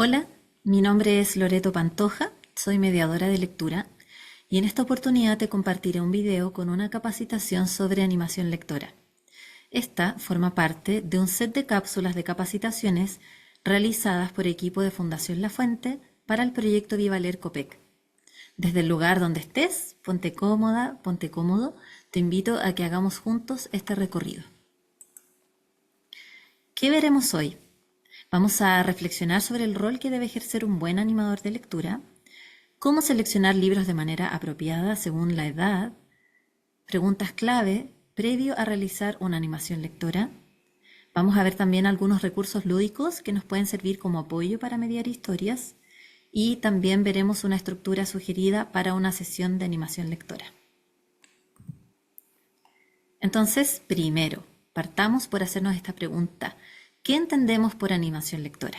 Hola, mi nombre es Loreto Pantoja, soy mediadora de lectura y en esta oportunidad te compartiré un video con una capacitación sobre animación lectora. Esta forma parte de un set de cápsulas de capacitaciones realizadas por equipo de Fundación La Fuente para el proyecto Viva Leer Copec. Desde el lugar donde estés, ponte cómoda, ponte cómodo, te invito a que hagamos juntos este recorrido. ¿Qué veremos hoy? Vamos a reflexionar sobre el rol que debe ejercer un buen animador de lectura, cómo seleccionar libros de manera apropiada según la edad, preguntas clave previo a realizar una animación lectora. Vamos a ver también algunos recursos lúdicos que nos pueden servir como apoyo para mediar historias y también veremos una estructura sugerida para una sesión de animación lectora. Entonces, primero, partamos por hacernos esta pregunta. ¿Qué entendemos por animación lectora?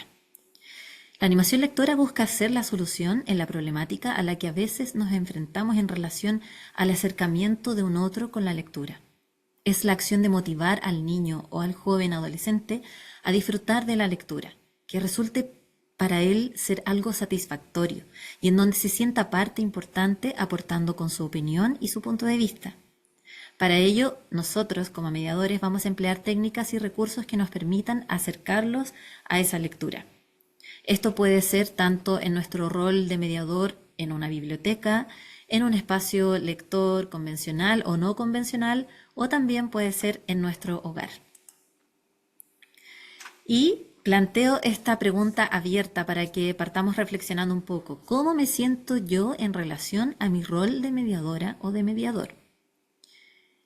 La animación lectora busca ser la solución en la problemática a la que a veces nos enfrentamos en relación al acercamiento de un otro con la lectura. Es la acción de motivar al niño o al joven adolescente a disfrutar de la lectura, que resulte para él ser algo satisfactorio y en donde se sienta parte importante aportando con su opinión y su punto de vista. Para ello, nosotros como mediadores vamos a emplear técnicas y recursos que nos permitan acercarlos a esa lectura. Esto puede ser tanto en nuestro rol de mediador en una biblioteca, en un espacio lector convencional o no convencional, o también puede ser en nuestro hogar. Y planteo esta pregunta abierta para que partamos reflexionando un poco. ¿Cómo me siento yo en relación a mi rol de mediadora o de mediador?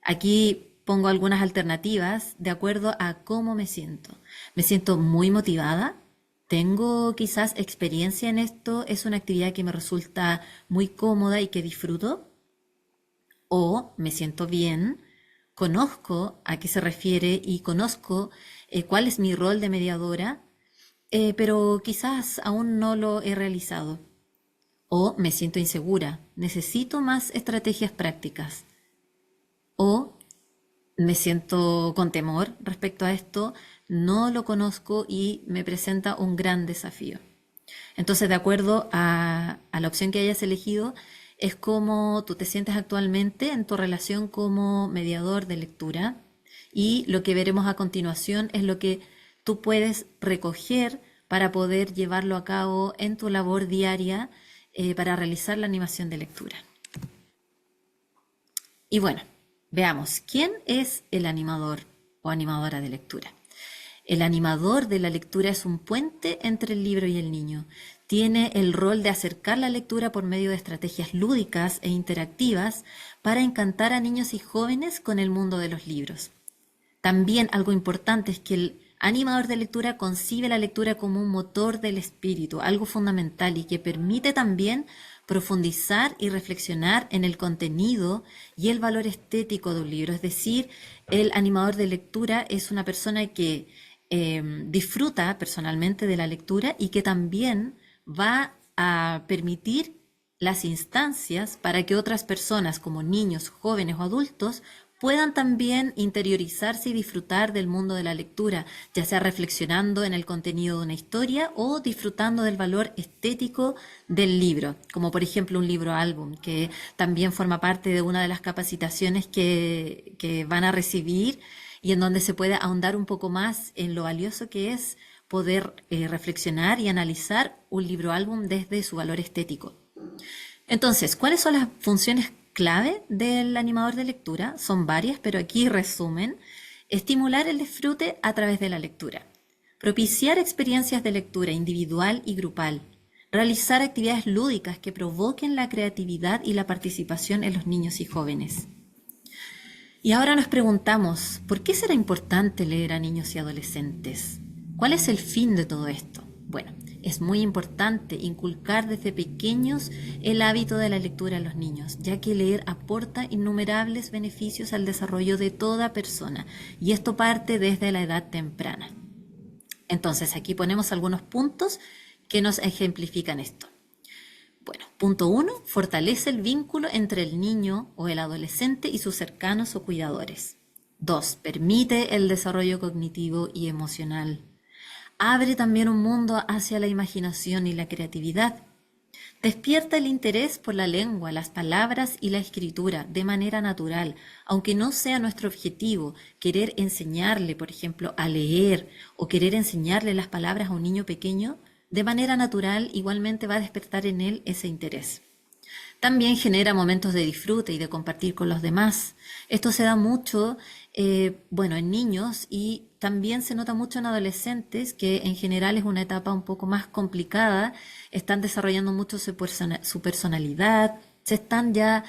Aquí pongo algunas alternativas de acuerdo a cómo me siento. Me siento muy motivada, tengo quizás experiencia en esto, es una actividad que me resulta muy cómoda y que disfruto, o me siento bien, conozco a qué se refiere y conozco cuál es mi rol de mediadora, pero quizás aún no lo he realizado. O me siento insegura, necesito más estrategias prácticas. O me siento con temor respecto a esto, no lo conozco y me presenta un gran desafío. Entonces, de acuerdo a la opción que hayas elegido, es cómo tú te sientes actualmente en tu relación como mediador de lectura y lo que veremos a continuación es lo que tú puedes recoger para poder llevarlo a cabo en tu labor diaria para realizar la animación de lectura. Y bueno, veamos, ¿quién es el animador o animadora de lectura? El animador de la lectura es un puente entre el libro y el niño. Tiene el rol de acercar la lectura por medio de estrategias lúdicas e interactivas para encantar a niños y jóvenes con el mundo de los libros. También algo importante es que el animador de lectura concibe la lectura como un motor del espíritu, algo fundamental y que permite también profundizar y reflexionar en el contenido y el valor estético de un libro. Es decir, el animador de lectura es una persona que disfruta personalmente de la lectura y que también va a permitir las instancias para que otras personas como niños, jóvenes o adultos puedan también interiorizarse y disfrutar del mundo de la lectura, ya sea reflexionando en el contenido de una historia o disfrutando del valor estético del libro, como por ejemplo un libro álbum, que también forma parte de una de las capacitaciones que van a recibir y en donde se puede ahondar un poco más en lo valioso que es poder reflexionar y analizar un libro álbum desde su valor estético. Entonces, ¿cuáles son las funciones clave del animador de lectura? Son varias, pero aquí resumen. Estimular el disfrute a través de la lectura. Propiciar experiencias de lectura individual y grupal. Realizar actividades lúdicas que provoquen la creatividad y la participación en los niños y jóvenes. Y ahora nos preguntamos, ¿por qué será importante leer a niños y adolescentes? ¿Cuál es el fin de todo esto? Bueno, es muy importante inculcar desde pequeños el hábito de la lectura a los niños, ya que leer aporta innumerables beneficios al desarrollo de toda persona, y esto parte desde la edad temprana. Entonces, aquí ponemos algunos puntos que nos ejemplifican esto. Bueno, punto 1, fortalece el vínculo entre el niño o el adolescente y sus cercanos o cuidadores. 2, permite el desarrollo cognitivo y emocional. Abre también un mundo hacia la imaginación y la creatividad. Despierta el interés por la lengua, las palabras y la escritura de manera natural, aunque no sea nuestro objetivo querer enseñarle, por ejemplo, a leer o querer enseñarle las palabras a un niño pequeño, de manera natural igualmente va a despertar en él ese interés. También genera momentos de disfrute y de compartir con los demás. Esto se da mucho, bueno, en niños y también se nota mucho en adolescentes, que en general es una etapa un poco más complicada. Están desarrollando mucho su personalidad, se están ya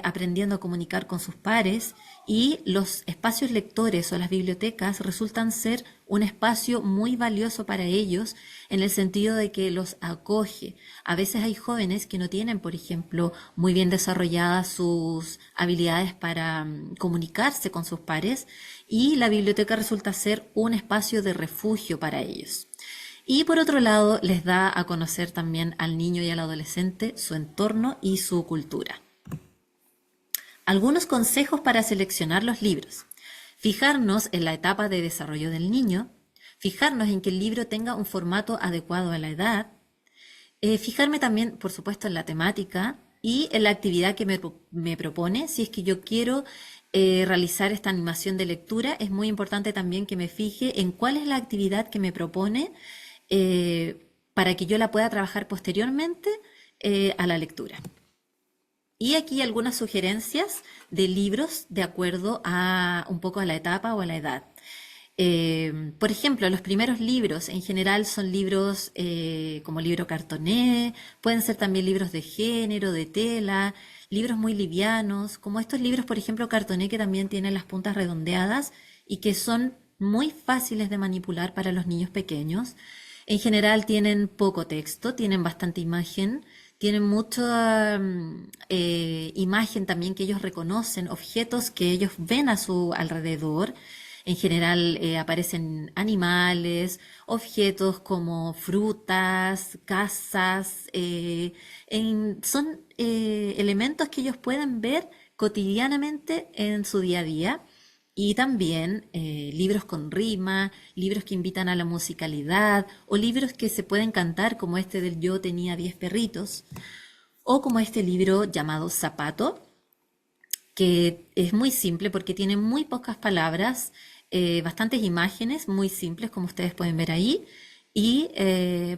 aprendiendo a comunicar con sus pares y los espacios lectores o las bibliotecas resultan ser un espacio muy valioso para ellos en el sentido de que los acoge. A veces hay jóvenes que no tienen, por ejemplo, muy bien desarrolladas sus habilidades para comunicarse con sus pares y la biblioteca resulta ser un espacio de refugio para ellos. Y por otro lado, les da a conocer también al niño y al adolescente su entorno y su cultura. Algunos consejos para seleccionar los libros. Fijarnos en la etapa de desarrollo del niño, fijarnos en que el libro tenga un formato adecuado a la edad, fijarme también, por supuesto, en la temática y en la actividad que me propone. Si es que yo quiero realizar esta animación de lectura, es muy importante también que me fije en cuál es la actividad que me propone para que yo la pueda trabajar posteriormente a la lectura. Y aquí algunas sugerencias de libros de acuerdo a un poco a la etapa o a la edad. Por ejemplo, los primeros libros en general son libros como libro cartoné, pueden ser también libros de género, de tela, libros muy livianos, como estos libros, por ejemplo, cartoné que también tienen las puntas redondeadas y que son muy fáciles de manipular para los niños pequeños. En general tienen poco texto, tienen bastante imagen, tienen mucha imagen también que ellos reconocen, objetos que ellos ven a su alrededor. En general aparecen animales, objetos como frutas, casas, son elementos que ellos pueden ver cotidianamente en su día a día. Y también libros con rima, libros que invitan a la musicalidad o libros que se pueden cantar como este del Yo tenía 10 perritos o como este libro llamado Zapato, que es muy simple porque tiene muy pocas palabras, bastantes imágenes muy simples como ustedes pueden ver ahí. Y,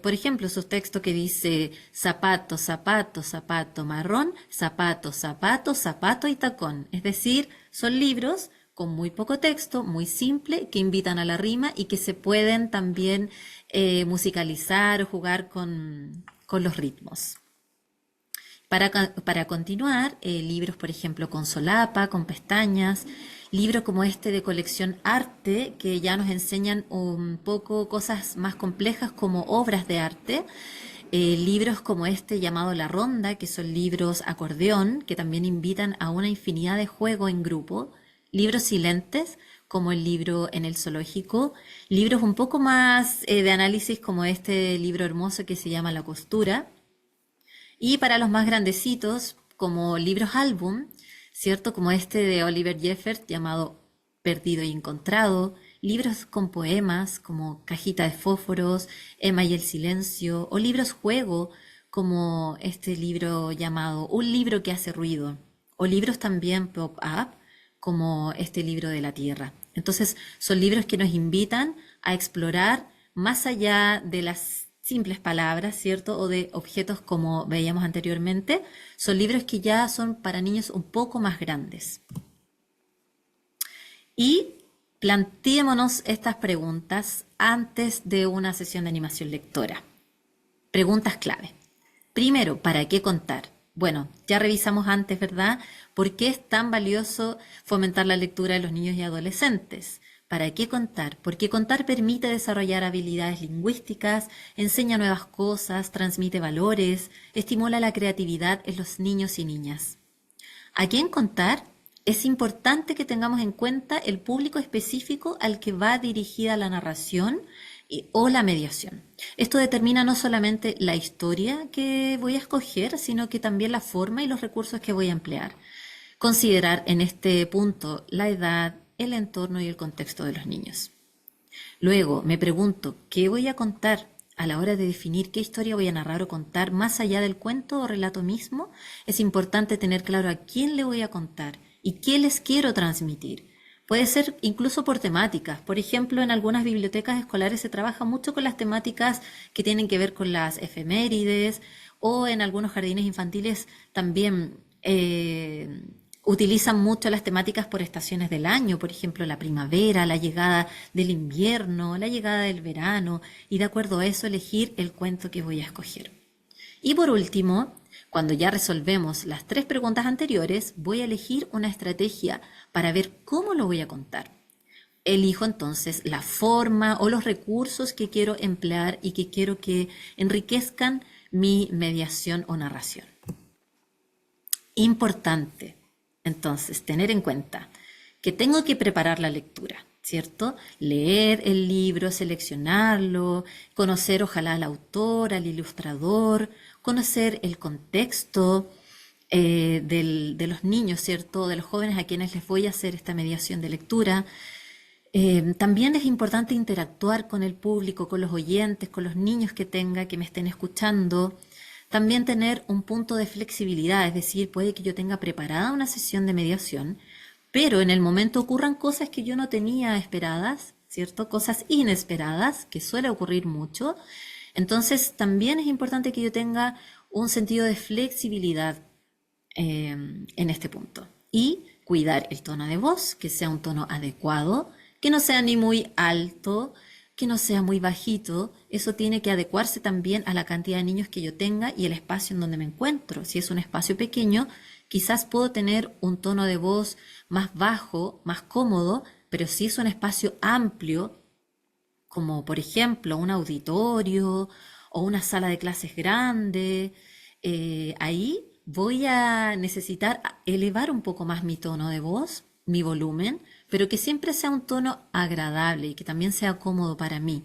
por ejemplo, su texto que dice zapato, zapato, zapato marrón, zapato, zapato, zapato y tacón. Es decir, son libros con muy poco texto, muy simple, que invitan a la rima y que se pueden también musicalizar o jugar con los ritmos. Para continuar, libros, por ejemplo, con solapa, con pestañas, libros como este de colección arte, que ya nos enseñan un poco cosas más complejas como obras de arte, libros como este llamado La Ronda, que son libros acordeón, que también invitan a una infinidad de juego en grupo, libros silentes, como el libro En el zoológico, libros un poco más de análisis como este libro hermoso que se llama La costura, y para los más grandecitos, como libros álbum, ¿cierto? Como este de Oliver Jeffers llamado Perdido y Encontrado, libros con poemas como Cajita de Fósforos, Emma y el Silencio, o libros juego como este libro llamado Un libro que hace ruido, o libros también pop-up como este libro de la Tierra. Entonces, son libros que nos invitan a explorar más allá de las simples palabras, ¿cierto? O de objetos como veíamos anteriormente. Son libros que ya son para niños un poco más grandes. Y planteémonos estas preguntas antes de una sesión de animación lectora. Preguntas clave. Primero, ¿para qué contar? Bueno, ya revisamos antes, ¿verdad? ¿Por qué es tan valioso fomentar la lectura de los niños y adolescentes? ¿Para qué contar? Porque contar permite desarrollar habilidades lingüísticas, enseña nuevas cosas, transmite valores, estimula la creatividad en los niños y niñas. ¿A quién contar? Es importante que tengamos en cuenta el público específico al que va dirigida la narración o la mediación. Esto determina no solamente la historia que voy a escoger, sino que también la forma y los recursos que voy a emplear. Considerar en este punto la edad, el entorno y el contexto de los niños. Luego me pregunto, ¿qué voy a contar? A la hora de definir qué historia voy a narrar o contar, más allá del cuento o relato mismo, es importante tener claro a quién le voy a contar y qué les quiero transmitir. Puede ser incluso por temáticas. Por ejemplo, en algunas bibliotecas escolares se trabaja mucho con las temáticas que tienen que ver con las efemérides, o en algunos jardines infantiles también utilizan mucho las temáticas por estaciones del año, por ejemplo, la primavera, la llegada del invierno, la llegada del verano, y de acuerdo a eso elegir el cuento que voy a escoger. Y por último, cuando ya resolvemos las 3 preguntas anteriores, voy a elegir una estrategia para ver cómo lo voy a contar. Elijo entonces la forma o los recursos que quiero emplear y que quiero que enriquezcan mi mediación o narración. Importante, entonces, tener en cuenta que tengo que preparar la lectura, ¿cierto? Leer el libro, seleccionarlo, conocer ojalá al autor, al ilustrador, conocer el contexto de los niños, ¿cierto? De los jóvenes a quienes les voy a hacer esta mediación de lectura. También es importante interactuar con el público, con los oyentes, con los niños que tenga, que me estén escuchando. También tener un punto de flexibilidad, es decir, puede que yo tenga preparada una sesión de mediación, pero en el momento ocurran cosas que yo no tenía esperadas, ¿cierto? Cosas inesperadas, que suele ocurrir mucho. Entonces, también es importante que yo tenga un sentido de flexibilidad en este punto. Y cuidar el tono de voz, que sea un tono adecuado, que no sea ni muy alto, que no sea muy bajito. Eso tiene que adecuarse también a la cantidad de niños que yo tenga y el espacio en donde me encuentro. Si es un espacio pequeño, quizás puedo tener un tono de voz más bajo, más cómodo, pero si es un espacio amplio, como por ejemplo un auditorio o una sala de clases grande, ahí voy a necesitar elevar un poco más mi tono de voz, mi volumen, pero que siempre sea un tono agradable y que también sea cómodo para mí.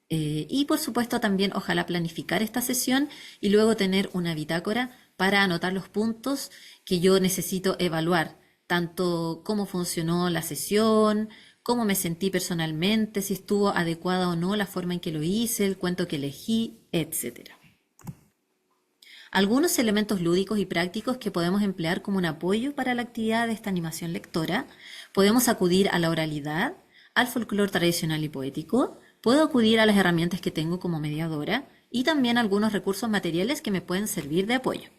Y por supuesto también ojalá planificar esta sesión y luego tener una bitácora para anotar los puntos que yo necesito evaluar, tanto cómo funcionó la sesión, cómo me sentí personalmente, si estuvo adecuada o no la forma en que lo hice, el cuento que elegí, etcétera. Algunos elementos lúdicos y prácticos que podemos emplear como un apoyo para la actividad de esta animación lectora. Podemos acudir a la oralidad, al folclore tradicional y poético. Puedo acudir a las herramientas que tengo como mediadora y también a algunos recursos materiales que me pueden servir de apoyo.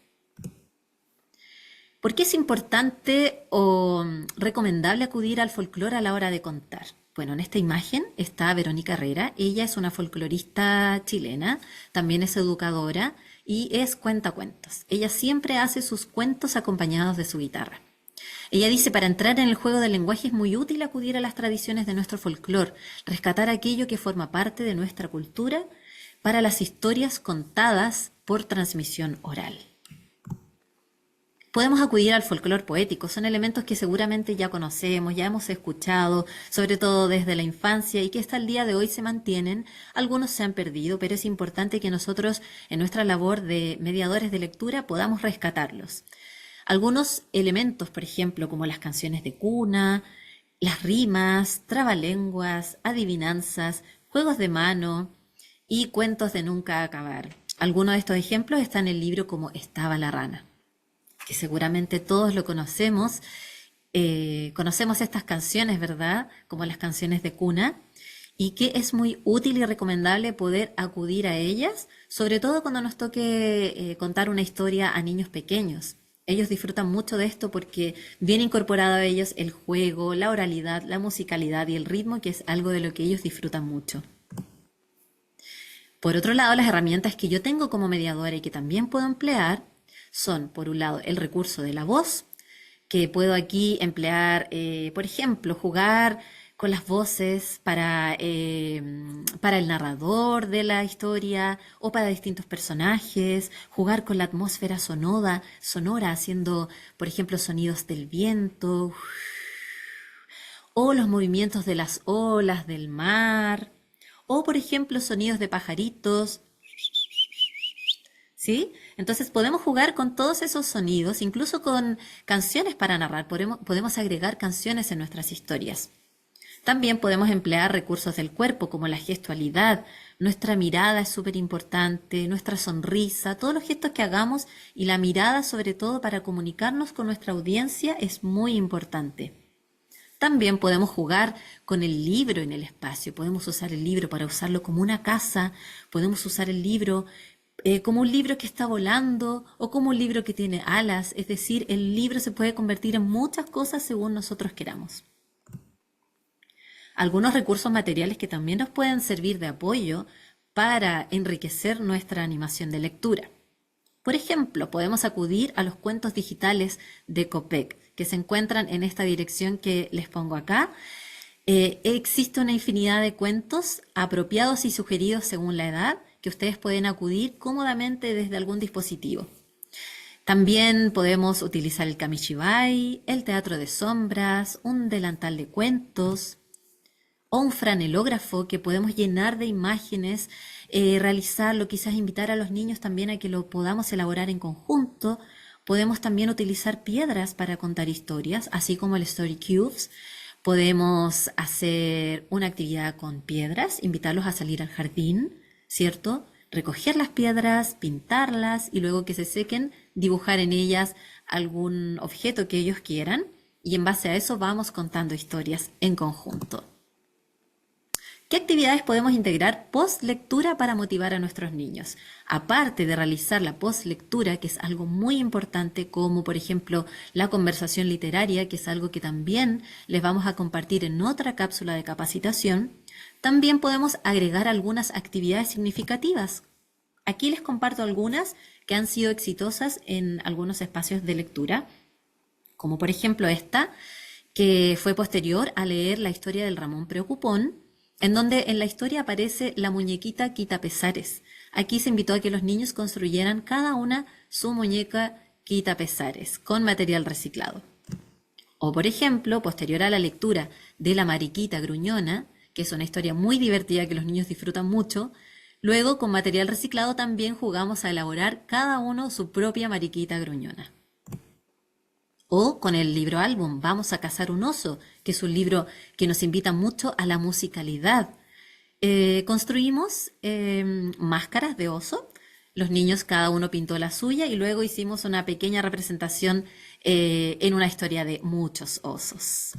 ¿Por qué es importante o recomendable acudir al folclore a la hora de contar? Bueno, en esta imagen está Verónica Herrera. Ella es una folclorista chilena, también es educadora y es cuentacuentos. Ella siempre hace sus cuentos acompañados de su guitarra. Ella dice, para entrar en el juego del lenguaje es muy útil acudir a las tradiciones de nuestro folclore, rescatar aquello que forma parte de nuestra cultura para las historias contadas por transmisión oral. Podemos acudir al folclore poético, son elementos que seguramente ya conocemos, ya hemos escuchado, sobre todo desde la infancia y que hasta el día de hoy se mantienen. Algunos se han perdido, pero es importante que nosotros en nuestra labor de mediadores de lectura podamos rescatarlos. Algunos elementos, por ejemplo, como las canciones de cuna, las rimas, trabalenguas, adivinanzas, juegos de mano y cuentos de nunca acabar. Algunos de estos ejemplos están en el libro como Estaba la rana, que seguramente todos lo conocemos. Conocemos estas canciones, ¿verdad? Como las canciones de cuna, y que es muy útil y recomendable poder acudir a ellas, sobre todo cuando nos toque contar una historia a niños pequeños. Ellos disfrutan mucho de esto porque viene incorporado a ellos el juego, la oralidad, la musicalidad y el ritmo, que es algo de lo que ellos disfrutan mucho. Por otro lado, las herramientas que yo tengo como mediadora y que también puedo emplear son, por un lado, el recurso de la voz, que puedo aquí emplear, por ejemplo, jugar con las voces para el narrador de la historia o para distintos personajes, jugar con la atmósfera sonora, haciendo, por ejemplo, sonidos del viento o los movimientos de las olas del mar, o, por ejemplo, sonidos de pajaritos. ¿Sí? Entonces podemos jugar con todos esos sonidos, incluso con canciones para narrar. Podemos agregar canciones en nuestras historias. También podemos emplear recursos del cuerpo como la gestualidad. Nuestra mirada es súper importante, nuestra sonrisa, todos los gestos que hagamos y la mirada sobre todo para comunicarnos con nuestra audiencia es muy importante. También podemos jugar con el libro en el espacio, podemos usar el libro para usarlo como una casa, podemos usar el libro como un libro que está volando o como un libro que tiene alas, es decir, el libro se puede convertir en muchas cosas según nosotros queramos. Algunos recursos materiales que también nos pueden servir de apoyo para enriquecer nuestra animación de lectura. Por ejemplo, podemos acudir a los cuentos digitales de Copec, que se encuentran en esta dirección que les pongo acá. Existe una infinidad de cuentos apropiados y sugeridos según la edad que ustedes pueden acudir cómodamente desde algún dispositivo. También podemos utilizar el kamishibai, el teatro de sombras, un delantal de cuentos o un franelógrafo que podemos llenar de imágenes, realizarlo, quizás invitar a los niños también a que lo podamos elaborar en conjunto. Podemos también utilizar piedras para contar historias, así como el Story Cubes. Podemos hacer una actividad con piedras, invitarlos a salir al jardín, ¿cierto? Recoger las piedras, pintarlas y luego que se sequen, dibujar en ellas algún objeto que ellos quieran y en base a eso vamos contando historias en conjunto. ¿Qué actividades podemos integrar post lectura para motivar a nuestros niños? Aparte de realizar la post lectura, que es algo muy importante, como por ejemplo la conversación literaria, que es algo que también les vamos a compartir en otra cápsula de capacitación, también podemos agregar algunas actividades significativas. Aquí les comparto algunas que han sido exitosas en algunos espacios de lectura, como por ejemplo esta, que fue posterior a leer la historia del Ramón Preocupón, en donde en la historia aparece la muñequita Quitapesares. Aquí se invitó a que los niños construyeran cada una su muñeca Quitapesares con material reciclado. O por ejemplo, posterior a la lectura de La Mariquita Gruñona, que es una historia muy divertida que los niños disfrutan mucho, luego con material reciclado también jugamos a elaborar cada uno su propia Mariquita Gruñona. O con el libro álbum, Vamos a cazar un oso, que es un libro que nos invita mucho a la musicalidad. Construimos máscaras de oso, los niños cada uno pintó la suya y luego hicimos una pequeña representación en una historia de muchos osos.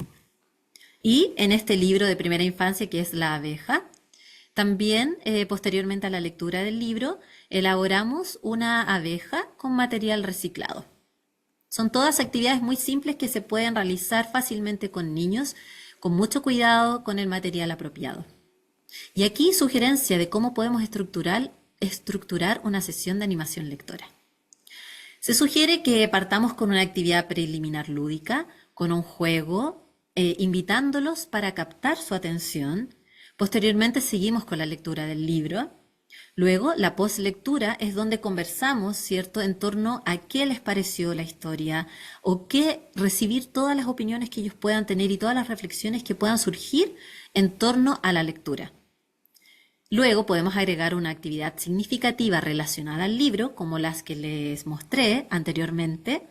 Y en este libro de primera infancia que es La abeja, también posteriormente a la lectura del libro, elaboramos una abeja con material reciclado. Son todas actividades muy simples que se pueden realizar fácilmente con niños, con mucho cuidado, con el material apropiado. Y aquí sugerencia de cómo podemos estructurar una sesión de animación lectora. Se sugiere que partamos con una actividad preliminar lúdica, con un juego, invitándolos para captar su atención. Posteriormente seguimos con la lectura del libro. Luego, la postlectura es donde conversamos, ¿cierto?, en torno a qué les pareció la historia o recibir todas las opiniones que ellos puedan tener y todas las reflexiones que puedan surgir en torno a la lectura. Luego podemos agregar una actividad significativa relacionada al libro, como las que les mostré anteriormente,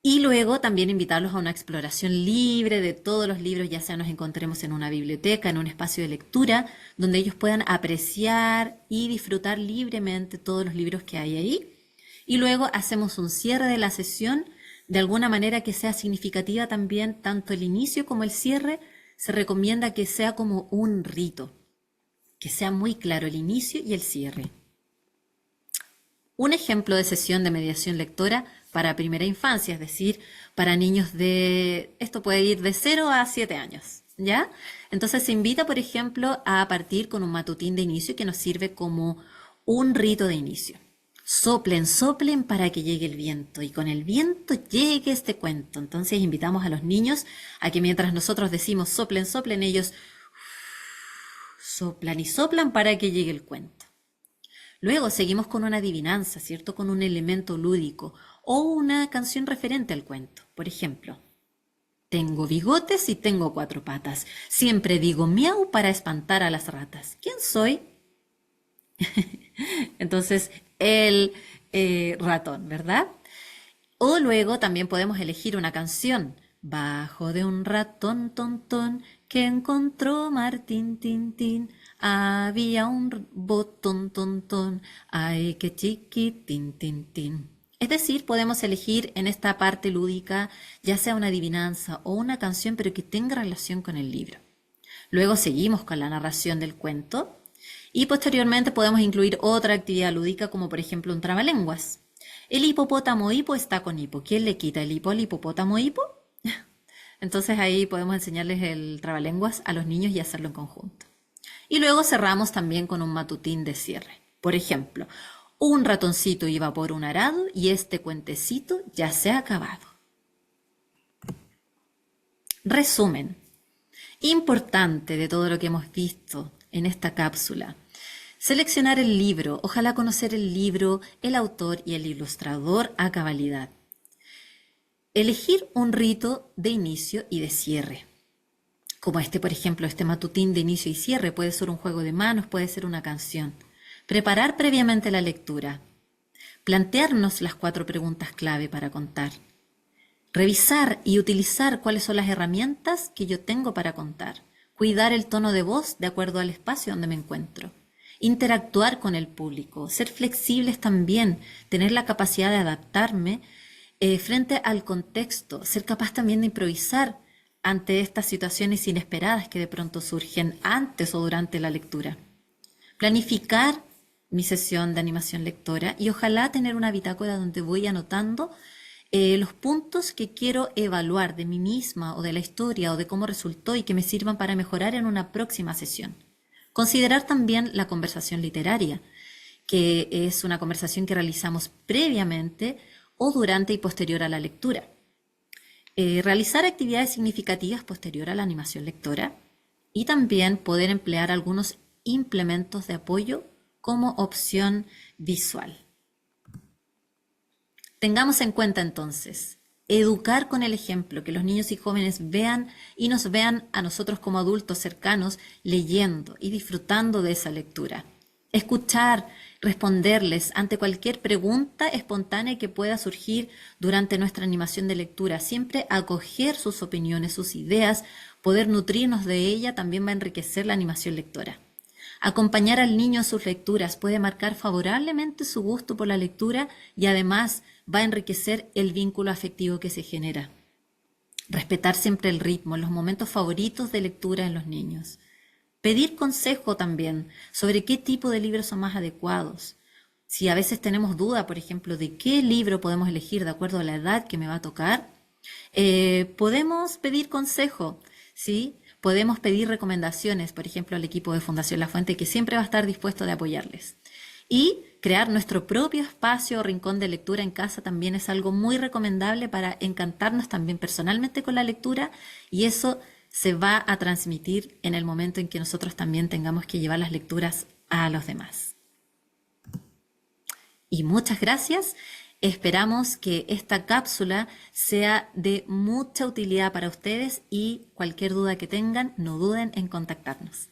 y luego también invitarlos a una exploración libre de todos los libros, ya sea nos encontremos en una biblioteca, en un espacio de lectura, donde ellos puedan apreciar y disfrutar libremente todos los libros que hay ahí. Y luego hacemos un cierre de la sesión de alguna manera que sea significativa también, tanto el inicio como el cierre. Se recomienda que sea como un rito, que sea muy claro el inicio y el cierre. Un ejemplo de sesión de mediación lectora para primera infancia, es decir, para niños esto puede ir de 0 a 7 años, ¿ya? Entonces se invita, por ejemplo, a partir con un matutín de inicio que nos sirve como un rito de inicio. Soplen, soplen para que llegue el viento y con el viento llegue este cuento. Entonces invitamos a los niños a que mientras nosotros decimos soplen, soplen, ellos soplan y soplan para que llegue el cuento. Luego seguimos con una adivinanza, ¿cierto? Con un elemento lúdico o una canción referente al cuento. Por ejemplo, tengo bigotes y tengo 4 patas. Siempre digo miau para espantar a las ratas. ¿Quién soy? Entonces, el ratón, ¿verdad? O luego también podemos elegir una canción Bajo de un ratón tontón que encontró Martín Tintín, había un botón tontón, ay qué chiquitín tin tin. Es decir, podemos elegir en esta parte lúdica ya sea una adivinanza o una canción, pero que tenga relación con el libro. Luego seguimos con la narración del cuento y posteriormente podemos incluir otra actividad lúdica como por ejemplo un trabalenguas. El hipopótamo hipo está con hipo. ¿Quién le quita el hipo al hipopótamo hipo? Entonces ahí podemos enseñarles el trabalenguas a los niños y hacerlo en conjunto. Y luego cerramos también con un matutín de cierre. Por ejemplo, un ratoncito iba por un arado y este cuentecito ya se ha acabado. Resumen. Importante de todo lo que hemos visto en esta cápsula. Seleccionar el libro, ojalá conocer el libro, el autor y el ilustrador a cabalidad. Elegir un rito de inicio y de cierre. Como este, por ejemplo, este matutín de inicio y cierre, puede ser un juego de manos, puede ser una canción. Preparar previamente la lectura. Plantearnos las 4 preguntas clave para contar. Revisar y utilizar cuáles son las herramientas que yo tengo para contar. Cuidar el tono de voz de acuerdo al espacio donde me encuentro. Interactuar con el público. Ser flexibles también. Tener la capacidad de adaptarme frente al contexto. Ser capaz también de improvisar ante estas situaciones inesperadas que de pronto surgen antes o durante la lectura. Planificar mi sesión de animación lectora y ojalá tener una bitácora donde voy anotando los puntos que quiero evaluar de mí misma o de la historia o de cómo resultó y que me sirvan para mejorar en una próxima sesión. Considerar también la conversación literaria, que es una conversación que realizamos previamente o durante y posterior a la lectura. Realizar actividades significativas posterior a la animación lectora y también poder emplear algunos implementos de apoyo como opción visual. Tengamos en cuenta entonces, educar con el ejemplo, que los niños y jóvenes vean y nos vean a nosotros como adultos cercanos leyendo y disfrutando de esa lectura. Escuchar, responderles ante cualquier pregunta espontánea que pueda surgir durante nuestra animación de lectura. Siempre acoger sus opiniones, sus ideas, poder nutrirnos de ella también va a enriquecer la animación lectora. Acompañar al niño en sus lecturas puede marcar favorablemente su gusto por la lectura y además va a enriquecer el vínculo afectivo que se genera. Respetar siempre el ritmo, los momentos favoritos de lectura en los niños. Pedir consejo también sobre qué tipo de libros son más adecuados. Si a veces tenemos duda, por ejemplo, de qué libro podemos elegir de acuerdo a la edad que me va a tocar, podemos pedir consejo, ¿sí? Podemos pedir recomendaciones, por ejemplo, al equipo de Fundación La Fuente, que siempre va a estar dispuesto de apoyarles. Y crear nuestro propio espacio o rincón de lectura en casa también es algo muy recomendable para encantarnos también personalmente con la lectura, y eso se va a transmitir en el momento en que nosotros también tengamos que llevar las lecturas a los demás. Y muchas gracias. Esperamos que esta cápsula sea de mucha utilidad para ustedes y cualquier duda que tengan, no duden en contactarnos.